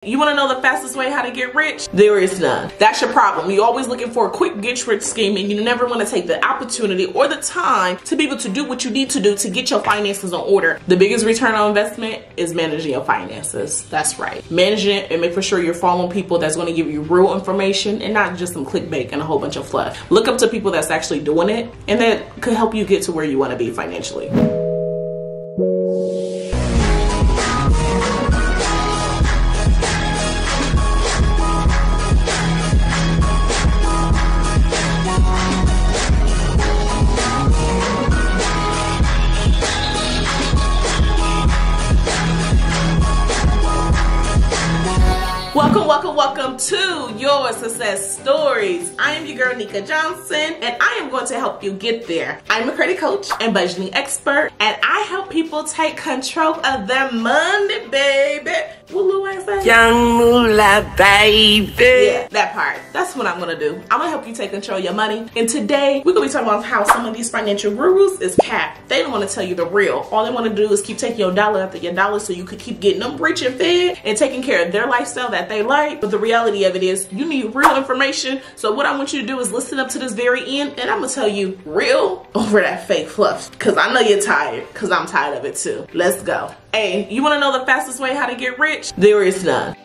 You want to know the fastest way how to get rich? There is none. That's your problem. You're always looking for a quick get rich scheme and you never want to take the opportunity or the time to be able to do what you need to do to get your finances on order. The biggest return on investment is managing your finances. That's right. Managing it and make for sure you're following people that's going to give you real information and not just some clickbait and a whole bunch of fluff. Look up to people that's actually doing it and that could help you get to where you want to be financially. Welcome to Your Success Stories. I am your girl Nika Johnson and I am going to help you get there. I'm a credit coach and budgeting expert and I help people take control of their money, baby. What little I say? Young moolah, baby. Yeah, that part. That's what I'm gonna do. I'm gonna help you take control of your money. And today we're gonna be talking about how some of these financial gurus is capped. They don't want to tell you the real. All they want to do is keep taking your dollar after your dollar so you could keep getting them rich and fed and taking care of their lifestyle that they like. But the reality of it is you need real information. So what I want you to do is listen up to this very end and I'm gonna tell you real over that fake fluff. Cause I know you're tired, cause I'm tired of it too. Let's go. Hey, you wanna know the fastest way how to get rich? There is none.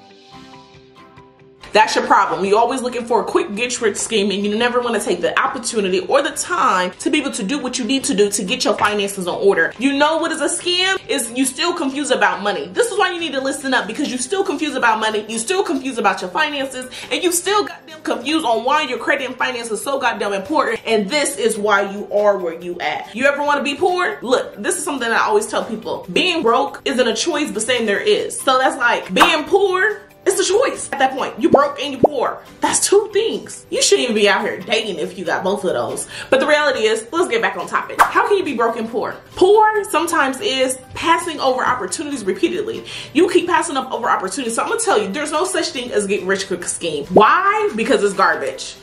That's your problem. You're always looking for a quick get rich scheme and you never want to take the opportunity or the time to be able to do what you need to do to get your finances on order. You know what is a scam? Is you still confused about money. This is why you need to listen up, because you still confused about money, you still confused about your finances, and you still goddamn confused on why your credit and finance is so goddamn important, and this is why you are where you at. You ever want to be poor? Look, this is something I always tell people. Being broke isn't a choice, but saying there is. So that's like being poor. It's a choice at that point. You broke and you poor. That's two things. You shouldn't even be out here dating if you got both of those. But the reality is, let's get back on topic. How can you be broke and poor? Poor sometimes is passing over opportunities repeatedly. You keep passing up over opportunities. So I'm gonna tell you, there's no such thing as get rich quick scheme. Why? Because it's garbage.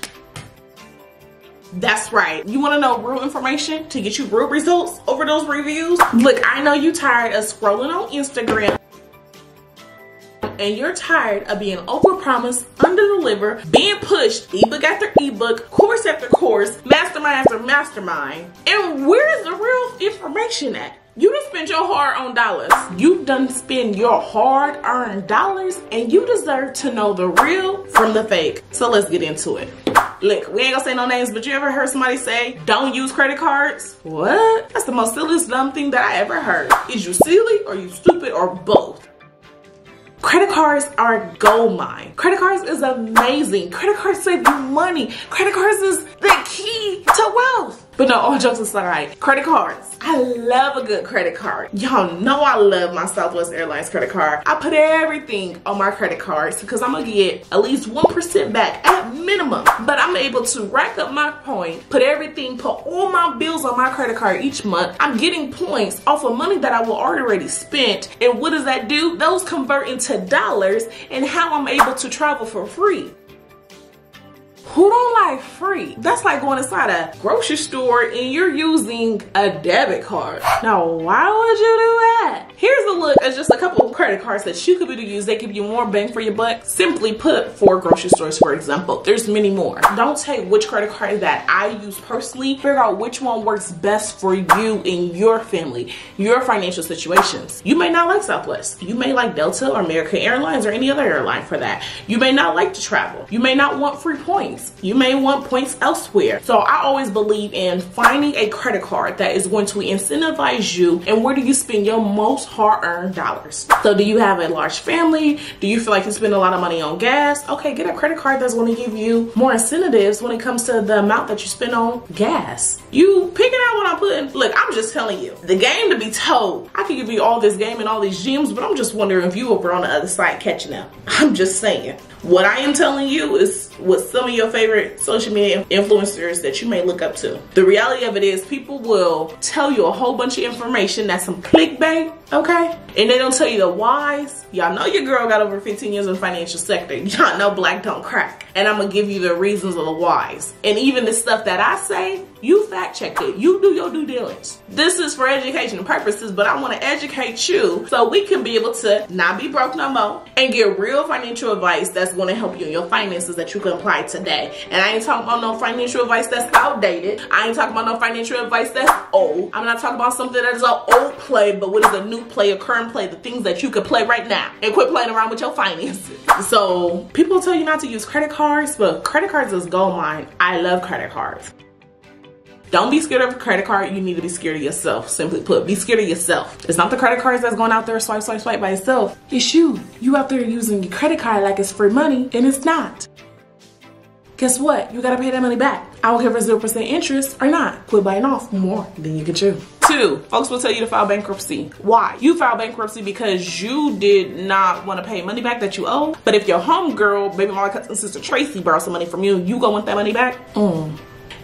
That's right. You want to know real information to get you real results over those reviews? Look, I know you tired of scrolling on Instagram and you're tired of being overpromised, underdelivered, being pushed ebook after ebook, course after course, mastermind after mastermind. And where's the real information at? You done spent your hard-earned dollars. You done spend your hard-earned dollars and you deserve to know the real from the fake. So let's get into it. Look, we ain't gonna say no names, but you ever heard somebody say, don't use credit cards? What? That's the most silliest dumb thing that I ever heard. Is you silly or you stupid or both? Credit cards are a gold mine. Credit cards is amazing. Credit cards save you money. Credit cards is the key to wealth. But no, all jokes aside, credit cards. I love a good credit card. Y'all know I love my Southwest Airlines credit card. I put everything on my credit cards because I'm gonna get at least 1% back at minimum. But I'm able to rack up my points, put all my bills on my credit card each month. I'm getting points off of money that I will already spent. And what does that do? Those convert into dollars and how I'm able to travel for free. Who don't like free? That's like going inside a grocery store and you're using a debit card. Now, why would you do that? Here's a look at just a couple of credit cards that you could be to use. They give you more bang for your buck. Simply put, for grocery stores, for example. There's many more. Don't take which credit card that I use personally. Figure out which one works best for you and your family, your financial situations. You may not like Southwest. You may like Delta or American Airlines or any other airline for that. You may not like to travel. You may not want free points. You may want points elsewhere. So I always believe in finding a credit card that is going to incentivize you and where do you spend your most hard-earned dollars. So do you have a large family? Do you feel like you spend a lot of money on gas? Okay, get a credit card that's going to give you more incentives when it comes to the amount that you spend on gas. You picking out what I'm putting? Look, I'm just telling you. The game to be told. I can give you all this game and all these gems, but I'm just wondering if you over on the other side catching up. I'm just saying. What I am telling you is what some of your favorite social media influencers that you may look up to. The reality of it is people will tell you a whole bunch of information that's some clickbait okay? And they don't tell you the whys. Y'all know your girl got over 15 years in the financial sector. Y'all know black don't crack. And I'm gonna give you the reasons of the whys. And even the stuff that I say, you fact check it. You do your due diligence. This is for educational purposes, but I wanna educate you so we can be able to not be broke no more and get real financial advice that's gonna help you in your finances that you can apply today. And I ain't talking about no financial advice that's outdated. I ain't talking about no financial advice that's old. I'm not talking about something that is an old play, but what is a new play, a current play, the things that you could play right now and quit playing around with your finances. So people tell you not to use credit cards, but credit cards is gold mine. I love credit cards. Don't be scared of a credit card. You need to be scared of yourself. Simply put, be scared of yourself. It's not the credit cards that's going out there swipe, swipe, swipe by itself. It's you. You out there using your credit card like it's free money, and it's not. Guess what? You gotta pay that money back. I don't care if it's 0% interest or not. Quit biting off more than you can chew. 2, folks will tell you to file bankruptcy. Why? You file bankruptcy because you did not want to pay money back that you owe. But if your homegirl, baby mama, cousin, sister Tracy borrows some money from you, you gonna want that money back?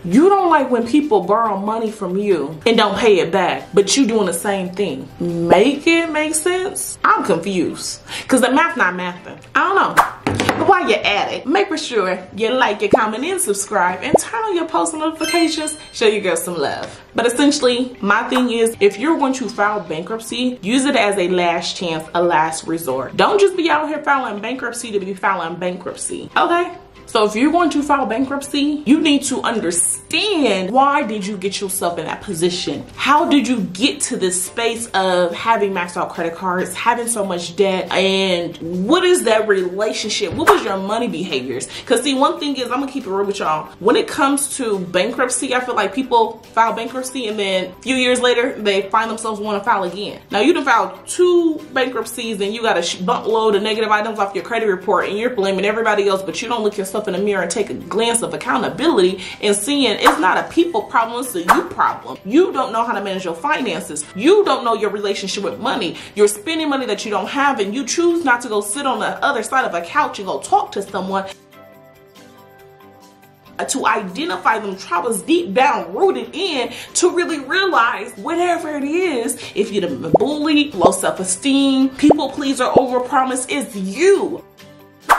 You don't like when people borrow money from you and don't pay it back, but you doing the same thing. Make it make sense? I'm confused because the math not mathing. I don't know. But while you're at it, make sure you like, you comment, and subscribe, and turn on your post notifications. Show your girl some love. But essentially, my thing is, if you're going to file bankruptcy, use it as a last chance, a last resort. Don't just be out here filing bankruptcy to be filing bankruptcy, okay? So if you're going to file bankruptcy, you need to understand, why did you get yourself in that position? How did you get to this space of having maxed out credit cards, having so much debt, and what is that relationship? What was your money behaviors? Because see, one thing is, I'm gonna keep it real with y'all. When it comes to bankruptcy, I feel like people file bankruptcy and then a few years later, they find themselves wanting to file again. Now you done filed 2 bankruptcies and you got a bump load of negative items off your credit report and you're blaming everybody else, but you don't look yourself in the mirror and take a glance of accountability and seeing it's not a people problem, it's a you problem. You don't know how to manage your finances. You don't know your relationship with money. You're spending money that you don't have, and you choose not to go sit on the other side of a couch and go talk to someone to identify them troubles deep down rooted in, to really realize whatever it is, if you're the bully, low self-esteem, people pleaser, overpromise, it's you.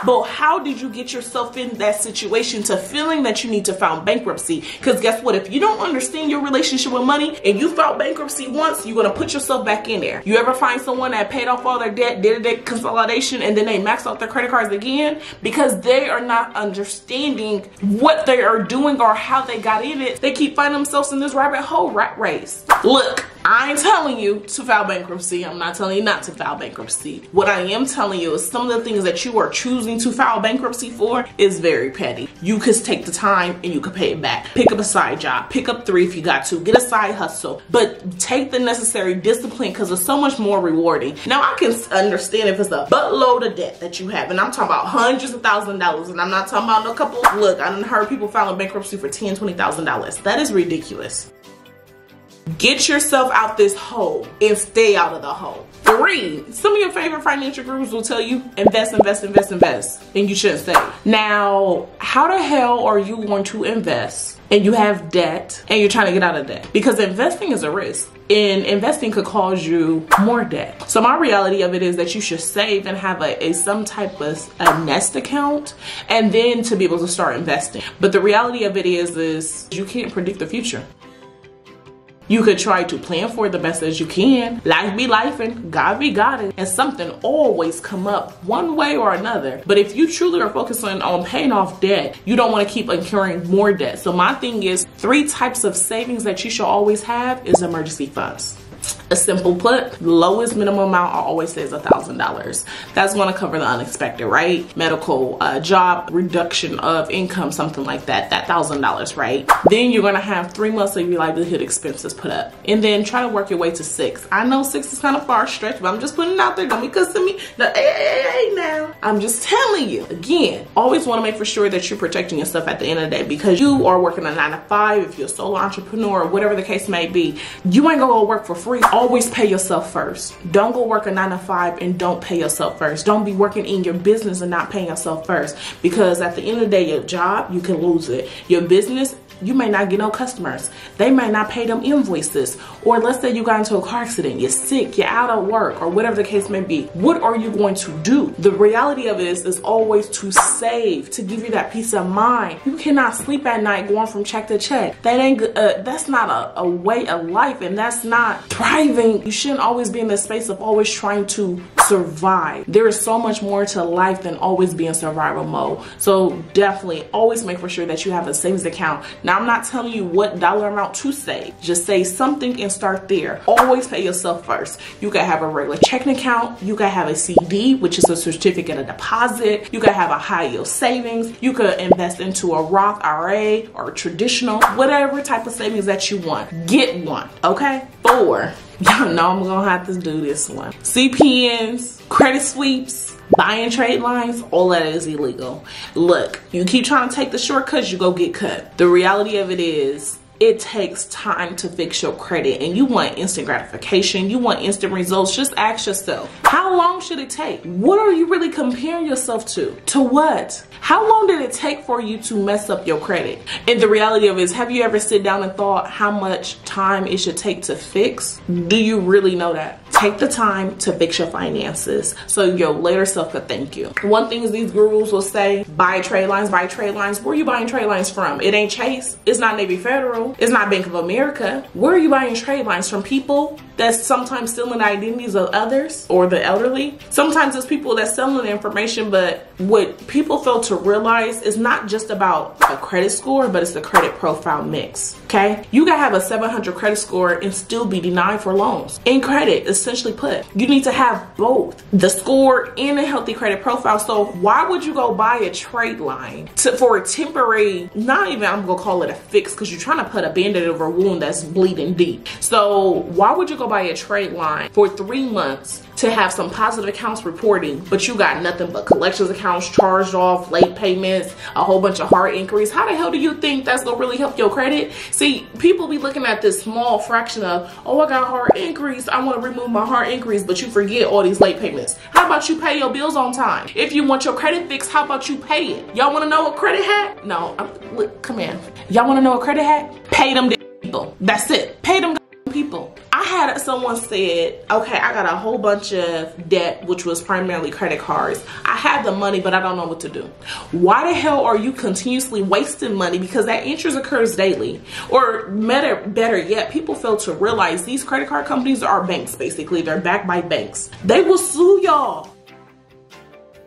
But how did you get yourself in that situation to feeling that you need to file bankruptcy? Because guess what? If you don't understand your relationship with money and you filed bankruptcy once, you're going to put yourself back in there. You ever find someone that paid off all their debt, did a debt consolidation, and then they max out their credit cards again? Because they are not understanding what they are doing or how they got in it. They keep finding themselves in this rabbit hole rat race. Look, I ain't telling you to file bankruptcy. I'm not telling you not to file bankruptcy. What I am telling you is some of the things that you are choosing to file bankruptcy for is very petty. You could take the time and you could pay it back. Pick up a side job. Pick up 3 if you got to. Get a side hustle. But take the necessary discipline because it's so much more rewarding. Now, I can understand if it's a buttload of debt that you have. And I'm talking about hundreds of thousands of dollars. And I'm not talking about no couple. Look, I done heard people filing bankruptcy for $10,000, $20,000. That is ridiculous. Get yourself out this hole and stay out of the hole. 3, some of your favorite financial gurus will tell you invest, invest, invest, invest, and you shouldn't save. Now, how the hell are you going to invest and you have debt and you're trying to get out of debt? Because investing is a risk, and investing could cause you more debt. So my reality of it is that you should save and have some type of a nest account, and then to be able to start investing. But the reality of it is you can't predict the future. You could try to plan for it the best as you can. Life be life and God be God, and something always come up one way or another. But if you truly are focusing on paying off debt, you don't want to keep incurring more debt. So my thing is, 3 types of savings that you should always have is emergency funds. A simple put, lowest minimum amount I always say is $1,000. That's going to cover the unexpected, right? Medical, job reduction of income, something like that. That $1,000, right? Then you're going to have 3 months of your livelihood expenses put up, and then try to work your way to 6. I know 6 is kind of far stretched, but I'm just putting it out there. Don't be cussing me. No, hey, now. I'm just telling you. Again, always want to make for sure that you're protecting yourself at the end of the day, because you are working a 9 to 5. If you're a solo entrepreneur or whatever the case may be, you ain't gonna go work for free. Always pay yourself first. Don't go work a 9 to 5 and don't pay yourself first. Don't be working in your business and not paying yourself first, because at the end of the day, your job, you can lose it. Your business, you may not get no customers. They may not pay them invoices. Or let's say you got into a car accident, you're sick, you're out of work, or whatever the case may be. What are you going to do? The reality of it is always to save, to give you that peace of mind. You cannot sleep at night going from check to check. That ain't that's not a way of life, and that's not thriving. You shouldn't always be in the space of always trying to survive. There is so much more to life than always be in survival mode. So definitely always make for sure that you have a savings account. Now, I'm not telling you what dollar amount to save. Just save something and start there. Always pay yourself first. You can have a regular checking account. You can have a CD, which is a certificate of deposit. You can have a high yield savings. You could invest into a Roth IRA or traditional, whatever type of savings that you want. Get one, okay? 4. Y'all know I'm gonna have to do this one. CPNs, credit sweeps, buying trade lines, all that is illegal. Look, you keep trying to take the shortcuts, you go get cut. The reality of it is, it takes time to fix your credit, and you want instant gratification, you want instant results. Just ask yourself, how long should it take? What are you really comparing yourself to? To what? How long did it take for you to mess up your credit? And the reality of it is, have you ever sit down and thought how much time it should take to fix? Do you really know that? Take the time to fix your finances so your later self could thank you. One thing is, these gurus will say, buy trade lines, buy trade lines. Where are you buying trade lines from? It ain't Chase. It's not Navy Federal. It's not Bank of America. Where are you buying trade lines from? People that's sometimes stealing identities of others or the elderly. Sometimes it's people that's selling the information, but what people fail to realize is not just about a credit score, but it's the credit profile mix, okay? You gotta have a 700 credit score and still be denied for loans. In credit, essentially put, you need to have both the score and a healthy credit profile. So why would you go buy a trade line for a temporary, not even, I'm gonna call it a fix, because you're trying to put a band-aid over a wound that's bleeding deep. So why would you go buy a trade line for 3 months to have some positive accounts reporting, but you got nothing but collections accounts charged off, late payments, a whole bunch of hard inquiries? How the hell do you think that's gonna really help your credit? See, people be looking at this small fraction of, oh, I got hard inquiries, I want to remove my hard inquiries, but you forget all these late payments. How about you pay your bills on time? If you want your credit fixed, how about you pay it? Y'all want to know a credit hack? No, look, come in. Y'all want to know a credit hack? Pay them people. That's it. Pay them people. I had someone said, okay, I got a whole bunch of debt, which was primarily credit cards. I have the money, but I don't know what to do. Why the hell are you continuously wasting money? Because that interest occurs daily. Or better yet, people fail to realize these credit card companies are banks, basically. They're backed by banks. They will sue y'all.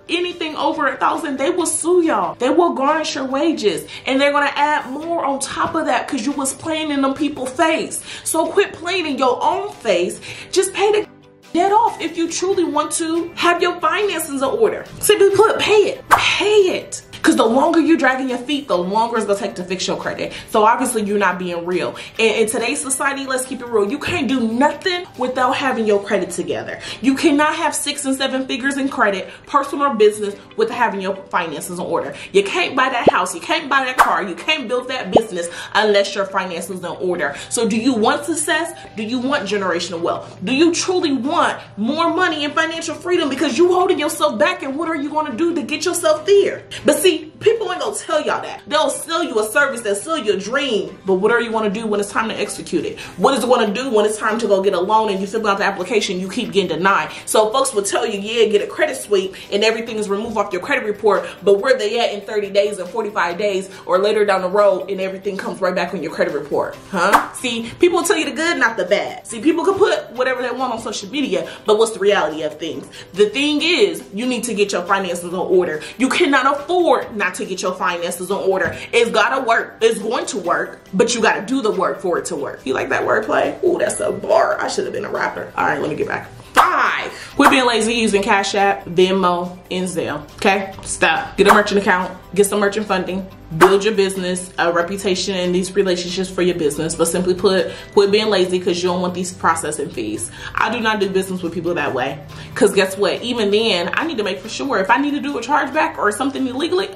Anything over 1,000, they will sue y'all. They will garnish your wages, and they're gonna add more on top of that because you was playing in them people's face. So quit playing in your own face. Just pay the debt off if you truly want to have your finances in order. Simply put, pay it. Pay it. Because the longer you're dragging your feet, the longer it's going to take to fix your credit. So obviously you're not being real. And in today's society, let's keep it real. You can't do nothing without having your credit together. You cannot have 6 and 7 figures in credit, personal or business, without having your finances in order. You can't buy that house. You can't buy that car. You can't build that business unless your finances in order. So do you want success? Do you want generational wealth? Do you truly want more money and financial freedom because you holding yourself back? And what are you going to do to get yourself there? But see, people ain't gonna tell y'all that. They'll sell you a service, they'll sell you a dream, but what are you gonna do when it's time to execute it? What is it gonna do when it's time to go get a loan and you fill out the application, you keep getting denied? So folks will tell you, yeah, get a credit sweep and everything is removed off your credit report, but where they at in 30 days and 45 days or later down the road and everything comes right back on your credit report, huh? See, people will tell you the good, not the bad. See, people can put whatever they want on social media, but what's the reality of things? The thing is, you need to get your finances in order. You cannot afford not to get your finances in order. It's gotta work. It's going to work, but you gotta do the work for it to work. You like that wordplay? Ooh, that's a bar. I should have been a rapper. All right, let me get back. 5, quit being lazy using Cash App, Venmo, and Zelle. Okay, stop. Get a merchant account. Get some merchant funding. Build your business, a reputation in these relationships for your business. But simply put, quit being lazy because you don't want these processing fees. I do not do business with people that way. Because guess what? Even then, I need to make for sure if I need to do a chargeback or something illegally,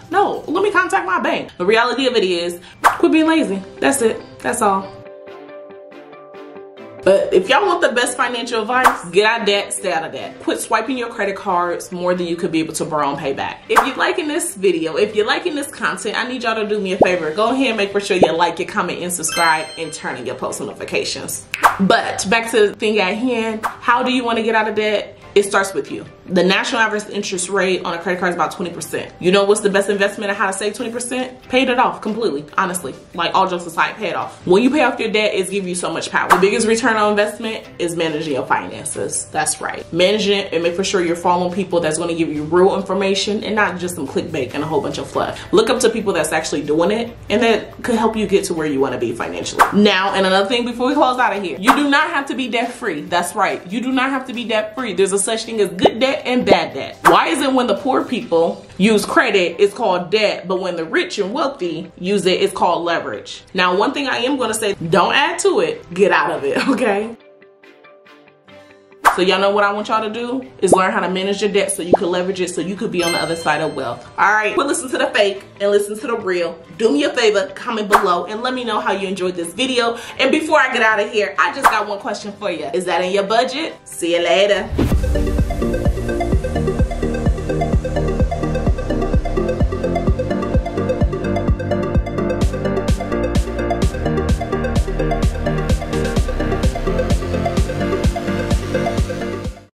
no, let me contact my bank. The reality of it is, quit being lazy. That's it. That's all. But if y'all want the best financial advice, get out of debt, stay out of debt. Quit swiping your credit cards more than you could be able to borrow and pay back. If you're liking this video, if you're liking this content, I need y'all to do me a favor. Go ahead and make sure you like it, comment, and subscribe, and turn on your post notifications. But back to the thing at hand, how do you want to get out of debt? It starts with you. The national average interest rate on a credit card is about 20%. You know what's the best investment of how to save 20%? Pay it off completely, honestly. Like, all jokes aside, pay it off. When you pay off your debt, it's give you so much power. The biggest return on investment is managing your finances. That's right. Managing it and make for sure you're following people that's going to give you real information and not just some clickbait and a whole bunch of fluff. Look up to people that's actually doing it and that could help you get to where you want to be financially. Now, and another thing before we close out of here, you do not have to be debt free. That's right. You do not have to be debt free. There's a such thing as good debt and bad debt. Why is it when the poor people use credit, it's called debt, but when the rich and wealthy use it, it's called leverage? Now, one thing I am going to say, don't add to it, get out of it, okay? So y'all know what I want y'all to do is learn how to manage your debt so you can leverage it so you could be on the other side of wealth. All right, well, listen to the fake and listen to the real. Do me a favor, comment below and let me know how you enjoyed this video. And before I get out of here, I just got one question for you. Is that in your budget? See you later.